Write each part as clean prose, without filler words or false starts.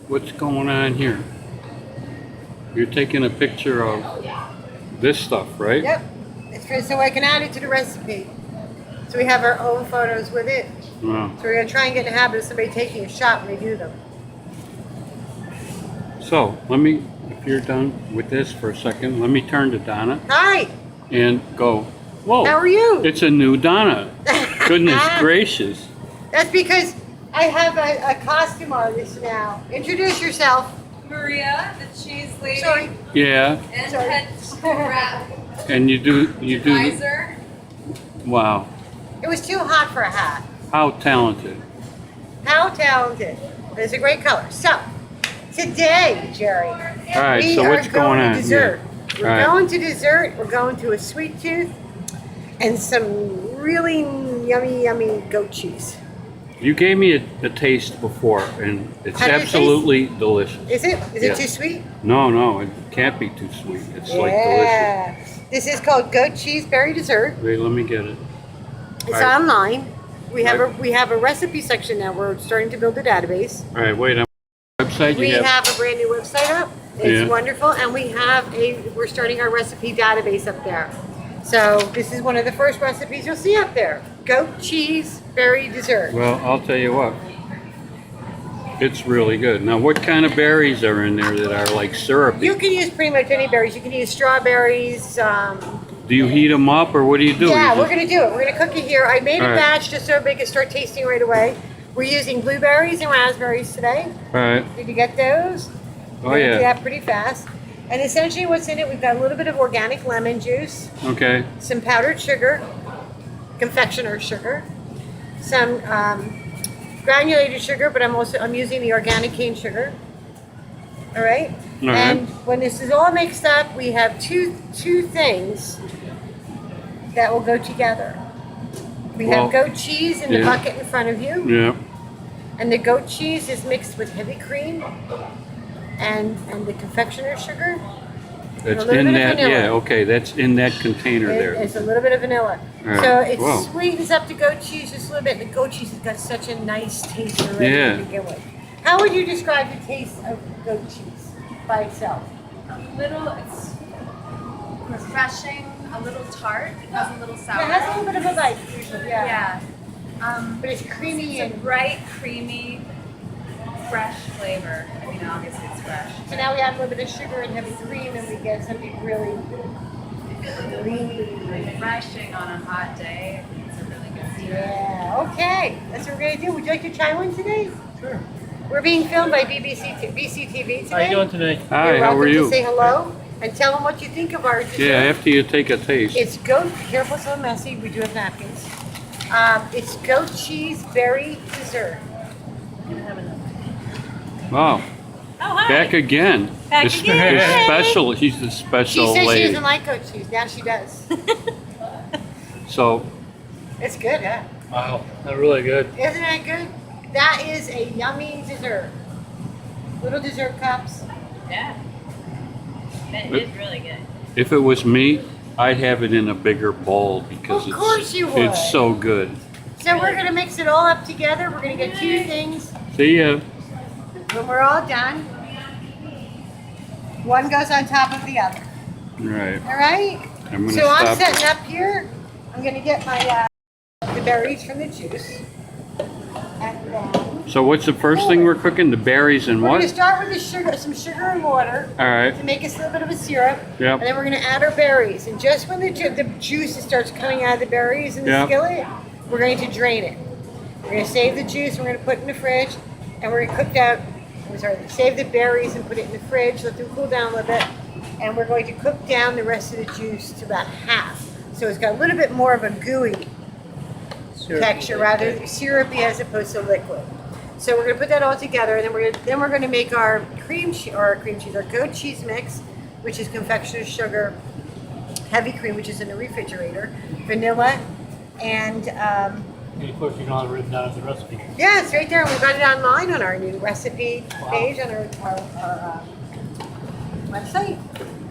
What's going on here? You're taking a picture of this stuff, right? Yep. It's for, so I can add it to the recipe. So we have our own photos with it. Wow. So we're going to try and get in the habit of somebody taking a shot when they do them. So, let me, if you're done with this for a second, let me turn to Donna Hi. and go, whoa. How are you? It's a new Donna. Goodness gracious. That's because I have a costume artist now. Introduce yourself. Maria, the cheese lady. Sorry. Yeah, And Sorry. head wrap and you do, advisor. wow. It was too hot for a hat. How talented. How talented. It's a great color. So, today, Jerry, All right, we so are what's going on to dessert. here? We're All right. going to dessert. We're going to a sweet tooth and some really yummy, yummy goat cheese. You gave me a taste before, and it's How did it taste? absolutely delicious. Is it? Is Yes. it too sweet? No, it can't be too sweet. It's like delicious. This is called goat cheese berry dessert. Wait, let me get it. It's All right. online. We have Right. we have a recipe section now. We're starting to build a database. All right, wait. On the website We you have a brand new website up. It's Yeah. wonderful, and we're starting our recipe database up there. So this is one of the first recipes you'll see up there: goat cheese berry dessert. Well, I'll tell you what. It's really good. Now, what kind of berries are in there that are like syrupy? You can use pretty much any berries. You can use strawberries. Do you heat them up, or what do you do? Yeah, You we're gonna do it. We're gonna cook it here. I made a All right. batch just so everybody can start tasting right away. We're using blueberries and raspberries today. All right. Did you get those? Oh, We're gonna yeah. do that pretty fast. And essentially what's in it, we've got a little bit of organic lemon juice, Okay. some powdered sugar, confectioner's sugar, some granulated sugar, but I'm using the organic cane sugar. All right? All right. And when this is all mixed up, we have two things that will go together. We have Well, goat cheese in the yeah. bucket in front of you, Yeah. and the goat cheese is mixed with heavy cream and the confectioner's sugar. That's little in bit of that. vanilla. Yeah. Okay. That's in that container there. It's a little bit of vanilla. All right. So it Whoa. sweetens up the goat cheese just a little bit. The goat cheese has got such a nice taste already Yeah. to begin with. How would you describe the taste of goat cheese by itself? It's refreshing, a little tart, it has a little sour. It has a little bit of a bite usually, yeah. Yeah. But it's creamy It's a and bright, creamy, fresh flavor. I mean, obviously it's fresh. so now we add a little bit of sugar and heavy cream and we get something really creamy. Refreshing on a hot day. It's a really good dessert. Yeah, okay. That's what we're gonna do. Would you like to try one today? Sure. We're being filmed by BCTV today. How you doing today? Hi. You're How are welcome you? to say hello and tell them what you think of our dessert. Yeah. After you take a taste. It's goat, careful it's a little messy, we do have napkins. It's goat cheese berry dessert. Wow. Oh, hi. Back again. Back The again. the special. She's the She special says she lady. doesn't like goat cheese, now she does. So, It's good, huh? Wow, that's really good. Isn't that good? That is a yummy dessert. Little dessert cups. Yeah. That is really good. if it was me, I'd have it in a bigger bowl because Of course you would. it's so good. So we're gonna mix it all up together. We're gonna get two things. See ya. When we're all done, one goes on top of the other. Right. All right? I'm gonna So I'm stop. setting up here. I'm gonna get my the berries from the juice. And then So what's the first thing we're cooking? The berries and We're what? going to start with the sugar, some sugar and water. All right. To make us a little bit of a syrup. Yep. And then we're going to add our berries. And just when the juice starts coming out of the berries in the Yep. skillet, we're going to drain it. We're going to save the juice. We're going to put it in the fridge. And we're going to cook down. Save the berries and put it in the fridge. Let them cool down a little bit. And we're going to cook down the rest of the juice to about half. So it's got a little bit more of a gooey texture, rather syrupy as opposed to liquid. So we're going to put that all together, and then we're going to make our our goat cheese mix, which is confectioner's sugar, heavy cream, which is in the refrigerator, vanilla, and And of course, you don't have it written down as a recipe. yeah, it's right there. We've got it online on our new recipe page on our website.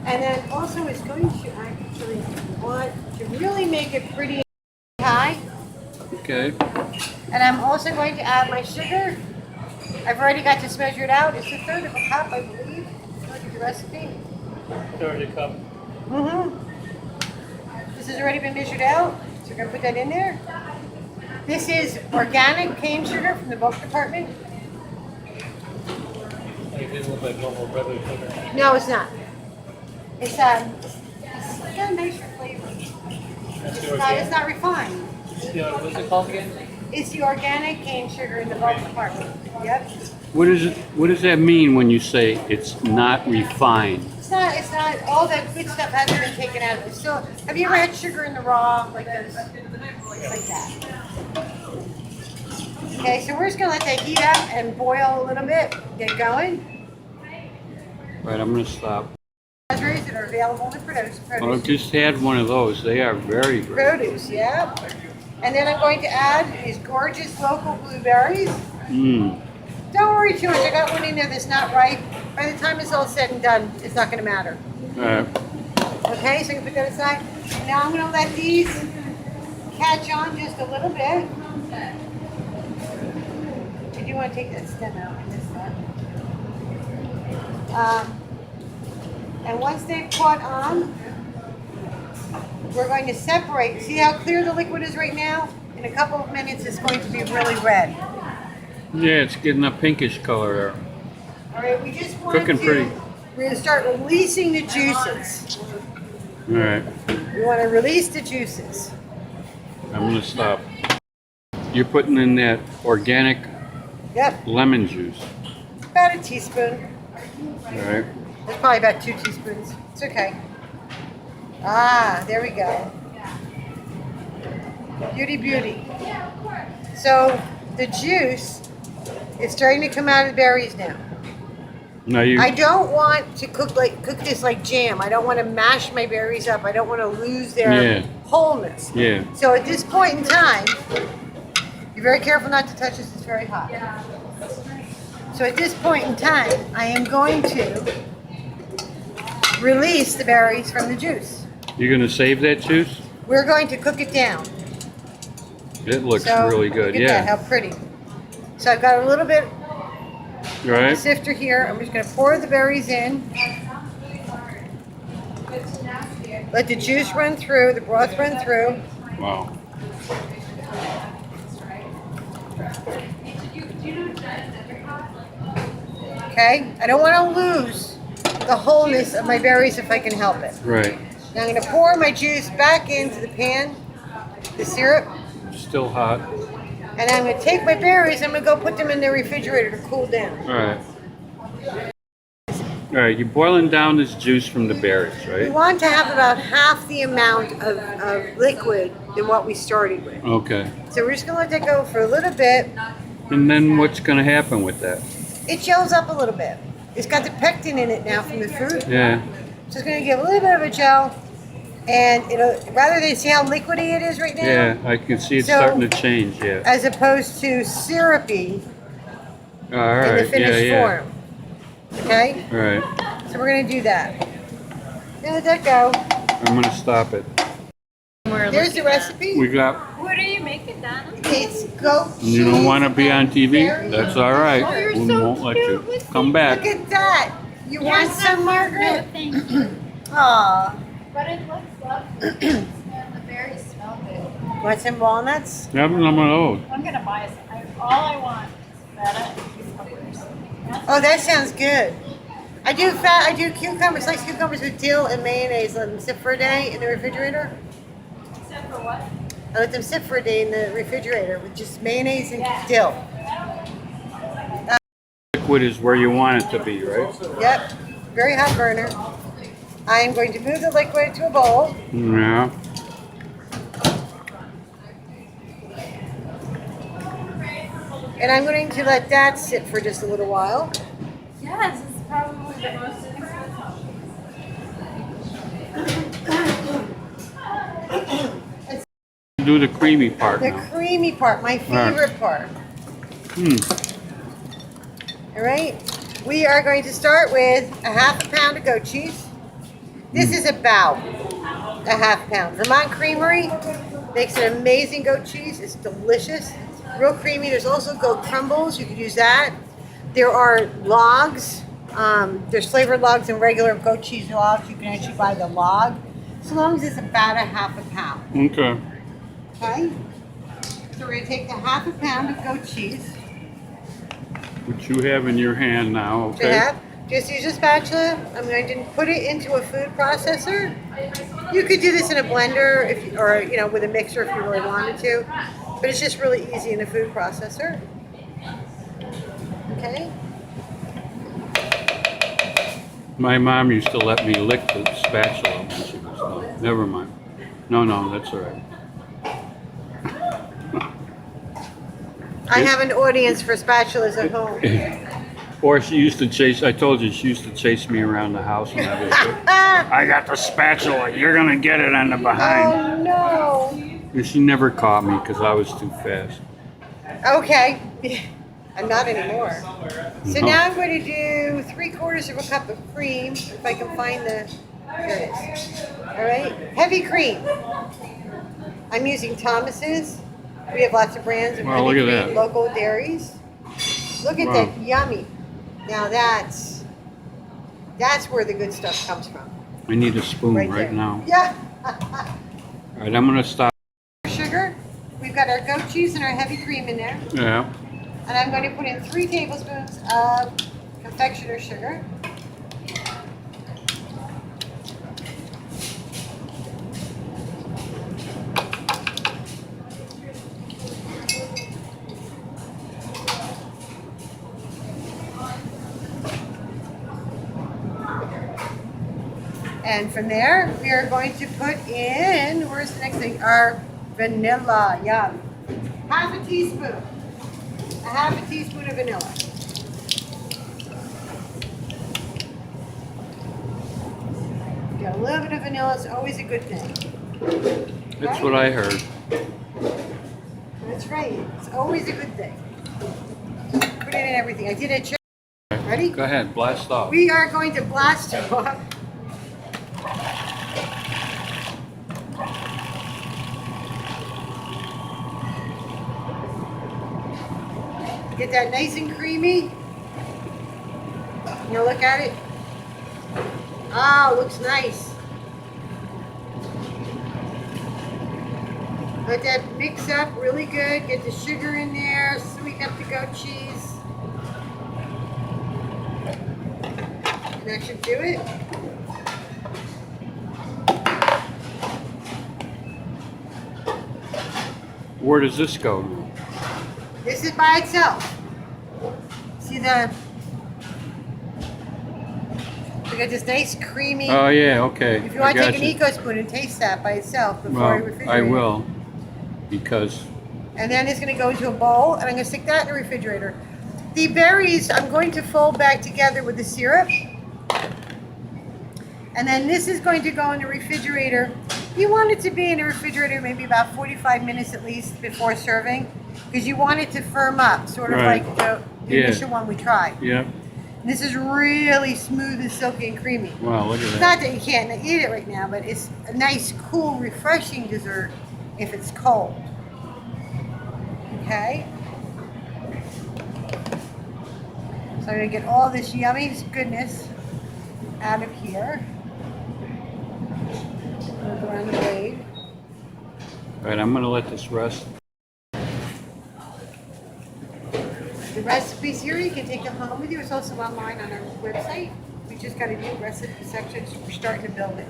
And then also it's going to actually want to really make it pretty high. Okay. And I'm also going to add my sugar. I've already got this measured out. It's a third of a cup, I believe. Look at the recipe. Third a cup. This has already been measured out, so we're going to put that in there. This is organic cane sugar from the bulk department. I think it looks like normal regular sugar. No, it's not. It's got a nicer flavor. That's It's not refined. Yeah, what's it called again? It's the organic cane sugar in the bulk department. Yep. What does that mean when you say it's not refined? It's not, all that good stuff hasn't been taken out of it. So, have you ever had sugar in the raw, like those, like that? Okay, so we're just gonna let that heat up and boil a little bit, get going. Right, I'm gonna stop. Raspberries that are available in the produce. Well, I've just had one of those. They are very great. Produce, yeah. And then I'm going to add these gorgeous local blueberries. Mmm. Don't worry too much. I got one in there that's not ripe. By the time it's all said and done, it's not going to matter. All right. Okay, so you can put that aside. Now I'm going to let these catch on just a little bit. I do want to take that stem out and this stem. And once they've caught on, we're going to separate. See how clear the liquid is right now? In a couple of minutes, it's going to be really red. Yeah, it's getting a pinkish color there. All right, we just want Cooking to. pretty. We're going to start releasing the juices. All right. We want to release the juices. I'm gonna stop. You're putting in that organic Yep, lemon juice. about a teaspoon. All right. That's probably about 2 teaspoons. It's okay. Ah, there we go. Beauty, beauty. So the juice is starting to come out of the berries now. Now you. I don't want to cook this like jam. I don't want to mash my berries up. I don't want to lose their Yeah. wholeness. Yeah. So at this point in time, be very careful not to touch this. It's very hot. So at this point in time, I am going to release the berries from the juice. You're gonna save that juice? We're going to cook it down. It looks So, really good. Look at that, Yeah. how pretty. So I've got a little bit All right. sifter here. I'm just going to pour the berries in. Let the juice run through, the broth run through. Wow. Okay? I don't want to lose the wholeness of my berries if I can help it. Right. Now I'm going to pour my juice back into the pan, the syrup, Still hot. and I'm going to take my berries, I'm going to go put them in the refrigerator to cool down. All right. All right. You're boiling down this juice from the berries, We right? want to have about half the amount of liquid than what we started with. Okay. So we're just going to let that go for a little bit. And then what's gonna happen with that? It gels up a little bit. It's got the pectin in it now from the fruit. Yeah. So it's going to give a little bit of a gel. And it'll, rather than see how liquidy it is right now, Yeah. I can see it So- starting to change. Yeah. as opposed to syrupy All in right. the finished Yeah. form. Okay? All right. So we're going to do that. Now let that go. I'm gonna stop it. Here's the recipe. We got. What are you making, Donna? It's goat cheese. You don't want to be on TV? berries. That's all right. Oh, you're We so won't let cute you. with Come Look back. at that. You want some, Margaret? Thank you. Aw. But it looks lovely. And the berries smell good. Want some walnuts? Have some of those. I'm gonna buy some. All I want Oh, that sounds good. I do cucumbers, sliced cucumbers with dill and mayonnaise. Let them sit for a day in the refrigerator. Except for what? I let them sit for a day in the refrigerator with just mayonnaise and dill. Liquid is where you want it to be, right? Yep, very hot burner. I am going to move the liquid to a bowl. Yeah. And I'm going to let that sit for just a little while. Yes, it's probably the most expensive. Do the creamy part The now. creamy part, my favorite part. All right, we are going to start with a half a pound of goat cheese. This is about a half pound. Vermont Creamery makes an amazing goat cheese. It's delicious, real creamy. There's also goat crumbles. You could use that. There are logs. There's flavored logs and regular goat cheese logs. You can actually buy the log, so long as it's about a half a pound. Okay. Okay. So we're gonna take the half a pound of goat cheese. What you have in your hand now, okay? Just use a spatula. I'm going to put it into a food processor. You could do this in a blender, or with a mixer if you really wanted to. But it's just really easy in a food processor. Okay. My mom used to let me lick the spatula when she was done. Never mind. No, that's all right. I have an audience for spatulas at home. Or she used to chase, I told you, she used to chase me around the house and I was like, I got the spatula, you're gonna get it on the behind. Oh no. And she never caught me because I was too fast. Okay. I'm not anymore. So No. now I'm going to do 3/4 of a cup of cream, if I can find the, here it is. All right, heavy cream. I'm using Thomas's. We have lots of brands of Wow, heavy look at cream, that. local dairies. Look at Wow. that, yummy. Now that's where the good stuff comes from. I need a spoon right there. now. Yeah. All right, I'm gonna stop. Sugar. We've got our goat cheese and our heavy cream in there. Yeah. And I'm going to put in 3 tablespoons of confectioner sugar. And from there, we are going to put in, where's the next thing? Our vanilla, yum. Half a teaspoon of vanilla. Got a little bit of vanilla, it's always a good thing. That's what I heard. That's right, it's always a good thing. Put it in everything. I did it. Ready? Go ahead, blast off. We are going to blast off. Get that nice and creamy. You look at it. Oh, looks nice. Let that mix up really good. Get the sugar in there. Sweeten up the goat cheese. And that should do it. Where does this go now? This is by itself. See the, we got this nice creamy. Oh yeah, okay. If you want to I take got an you. eco spoon and taste that by itself before you Well, refrigerate I it. will, because And then it's going to go into a bowl, and I'm going to stick that in the refrigerator. The berries, I'm going to fold back together with the syrup. And then this is going to go in the refrigerator. You want it to be in the refrigerator maybe about 45 minutes at least before serving, because you want it to firm up, sort of Right. like the Yeah. initial one we tried. yeah. And this is really smooth and silky and creamy. Wow, look at It's that. not that you can't eat it right now, but it's a nice, cool, refreshing dessert if it's cold. Okay? So I'm going to get all this yummy goodness out of here. Go around the blade. All right, I'm gonna let this rest. The recipes here, you can take them home with you. It's also online on our website. We just got a new recipe section, so we're starting to build it.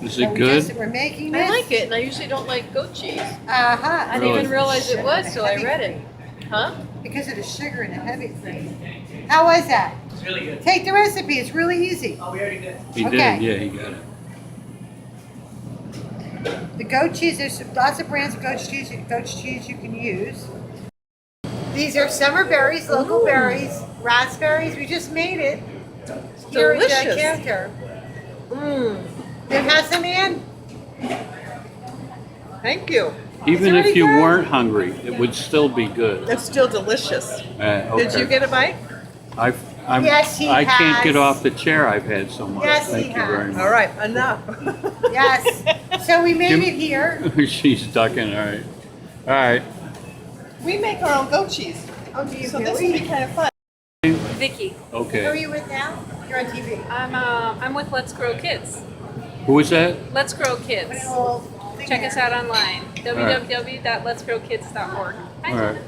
Is So it good? we're making this. I like it, and I usually don't like goat cheese. Uh-huh. I didn't even realize it was till I read it. Huh? Because of the sugar and the heavy cream. How was that? It's really good. Take the recipe. It's really easy. Oh, we already did. He Okay. did, yeah, he got it. The goat cheese, there's lots of brands of goat cheese you can use. These are summer berries, local berries, raspberries. We just made it. Here at the Delicious. counter. Then have some, Ann? Thank you. Even already if you done? weren't hungry, it would still be good. It's still delicious. Okay. Did you get a bite? I'm, Yes, he I can't has. get off the chair. I've had so much. Yes, he Thank you very has. much. All right, enough. Yes. So we made Jim- it here. She's ducking. All right. All right. We make our own goat cheese, Oh, do you so this will be really? kind of fun. Vicky. Who are Okay. you with now? You're on TV. I'm with Let's Grow Kids. Who is that? Let's Grow Kids. Put a little thing Check there. us out online. right. www.letsgrowkids.org. All right.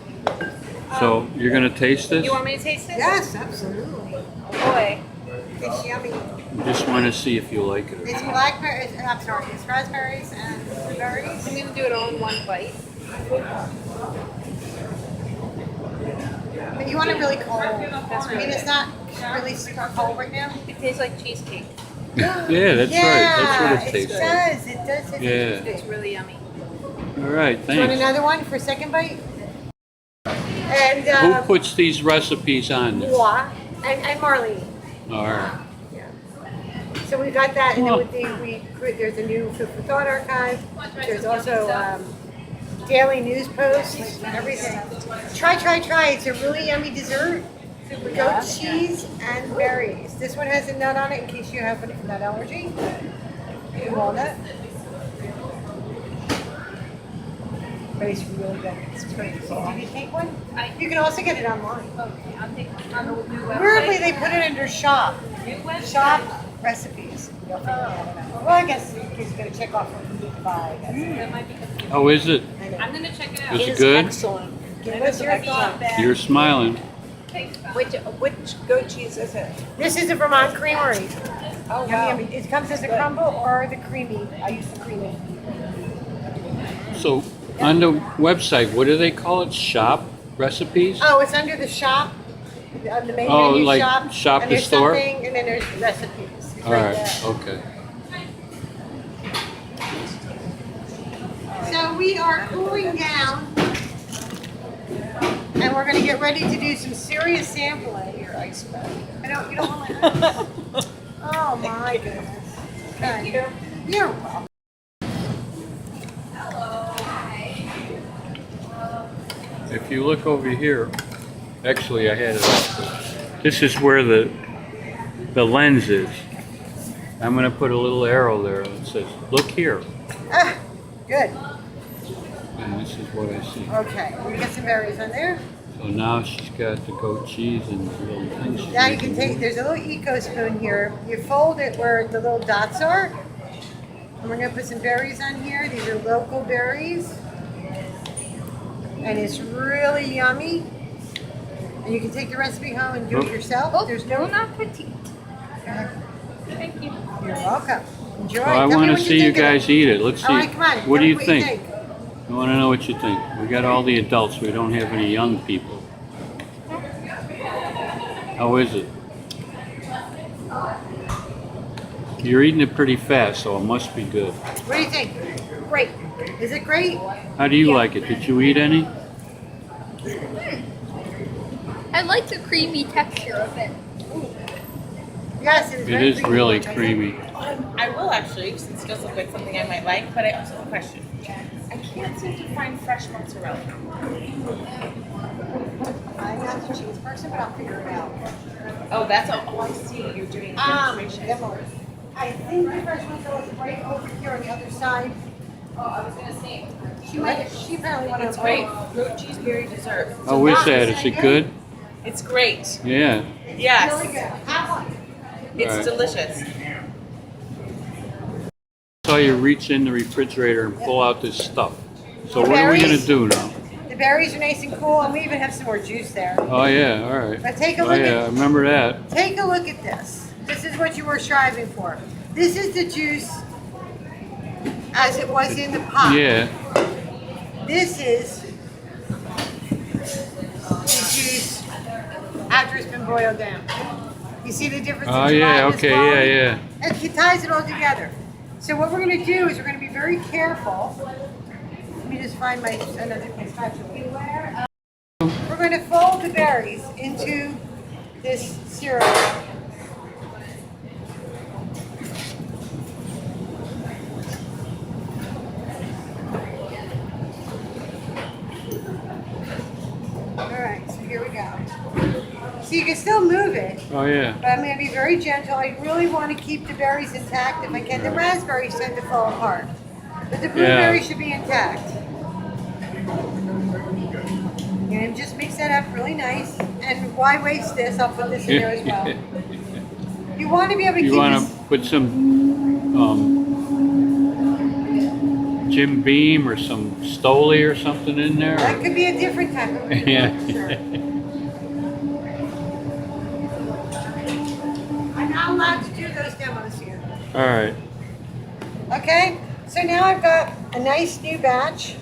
So you're gonna taste this? You want me to taste it? Yes, absolutely. Oh boy. It's yummy. Just want to see if you like it. It's blackberries, I'm sorry, it's raspberries and blueberries. I'm gonna do it all in one bite. But you want it really cold. That's I mean, really it's not really super cold right now. It tastes like cheesecake. Yeah, that's right. That's what it tastes like. does. It does. Taste Yeah. like It's cheesecake. really yummy. All right. You want Thanks. another one for second bite? And Who puts these recipes on there? moi and Marlene. All right. So we got that, and then with there's a new Food for Thought archive. There's also daily news posts, everything. Try. It's a really yummy dessert. Goat cheese and berries. This one has a nut on it in case you have a nut allergy. Walnut. But it's really good. It's great. So did you take one? You can also get it online. Okay, I'll take on the new website. Weirdly, they put it under shop. New website. Shop recipes. You'll figure it out. Well, I guess you're going to check off what you need to buy. That might be confusing. Oh, is it? I'm gonna check it out. Is it good? Excellent. Give us your thoughts. You're smiling. Which goat cheese is it? This is a Vermont Creamery. Oh, Yummy. It comes as a crumble or the creamy. I use the creamy. So on the website, what do they call it? Shop recipes? Oh, it's under the shop, on the main Oh, menu like shop. shop and the there's store? something, and then there's recipes. It's All right right. there. Okay. So we are cooling down, and we're going to get ready to do some serious sampling. Your ice bag. You don't want my ice? Oh my goodness. Thank you. You're welcome. If you look over here, actually I had it up. This is where the lens is. I'm going to put a little arrow there that says, look here. Ah, good. And this is what I see. Okay, we get some berries on there. So now she's got the goat cheese and the little thing. she's Now you can making. take, there's a little eco spoon here. You fold it where the little dots are. And we're gonna put some berries on here. These are local berries. And it's really yummy. And you can take the recipe home and do it yourself. There's no. Bon appetit. Thank you. You're welcome. Enjoy. Well, I Tell me want to what see you think of it. guys eat it. Let's see. All right, come on. What Tell do me you think? think? I want to know what you think. We got all the adults. We don't have any young people. How is it? You're eating it pretty fast, so it must be good. What do you think? Great. Is it great? How do you like it? Did you eat any? I like the creamy texture of it. Yes, it is. It very is really creamy. creamy. I will actually, since it does look like something I might like, but I also have a question. I can't seem to find fresh mozzarella. I'm not the cheese person, but I'll figure it out. Oh, that's oh, I see. You're doing demonstration. Emily, I think the fresh mozzarella is right over here on the other side. Oh, I was gonna say. She apparently wanted It's to great. Goat cheese berry dessert. How is that? Is it good? It's great. Yeah. Really Yes, good. Have one. it's All right. delicious. I saw you reach in the refrigerator and pull out this stuff. So what are we going to do now? The The berries are nice and cool, and we even have some more juice there. Oh yeah, all right. But take a Oh look yeah, I at remember that. take a look at this. This is what you were striving for. This is the juice as it was in the pot. Yeah. This is the juice after it's been boiled down. You see the difference? Oh in yeah, gelatinous okay, quality? yeah. And it ties it all together. So what we're going to do is we're going to be very careful. Let me just find another spatula. We're going to fold the berries into this syrup. All right, so here we go. So you can still move it. Oh yeah. But I'm going to be very gentle. I really want to keep the berries intact if I can. The raspberries tend to fall apart. But the blueberries should be intact. And just mix that up really nice. And why waste this? I'll put this in there as well. You want to be able to You keep want this. to put some Jim Beam or some Stoli or something in there? That could be a different type of Yeah. Sure. I'm not allowed to do those demos here. All right. Okay, so now I've got a nice new batch.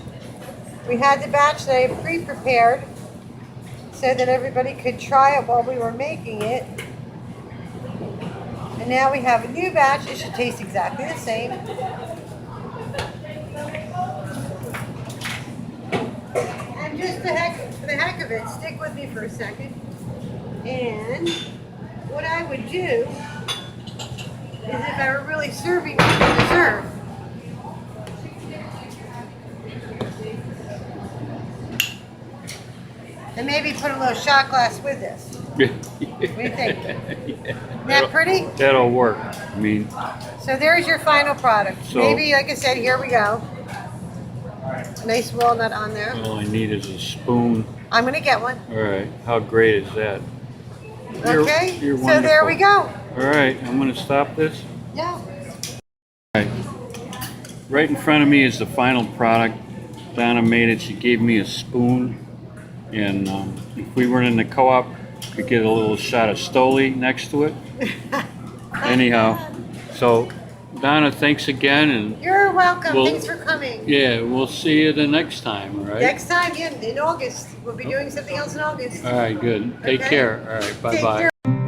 We had the batch that I pre-prepared so that everybody could try it while we were making it. And now we have a new batch. It should taste exactly the same. And just for the heck of it, stick with me for a second. And what I would do is if I were really serving it for dessert, and maybe put a little shot glass with this. What do you think? Isn't that pretty? That'll work. I mean, So there's your final product. So- Maybe, like I said, here we go. A nice walnut on there. all I need is a spoon. I'm gonna get one. All right. How great is that? Okay, You're so there we wonderful. go. All right. I'm going to stop this. Yeah. All right. Right in front of me is the final product. Donna made it. She gave me a spoon. And if we were in the co-op, we could get a little shot of Stoli next to it. Anyhow, so Donna, thanks again. And You're welcome. Well- Thanks for coming. yeah, we'll see you the next time, all right? Next time, yeah, in August. We'll be doing something else in August. All right, good. Take Okay. care. All right, Take bye-bye. care.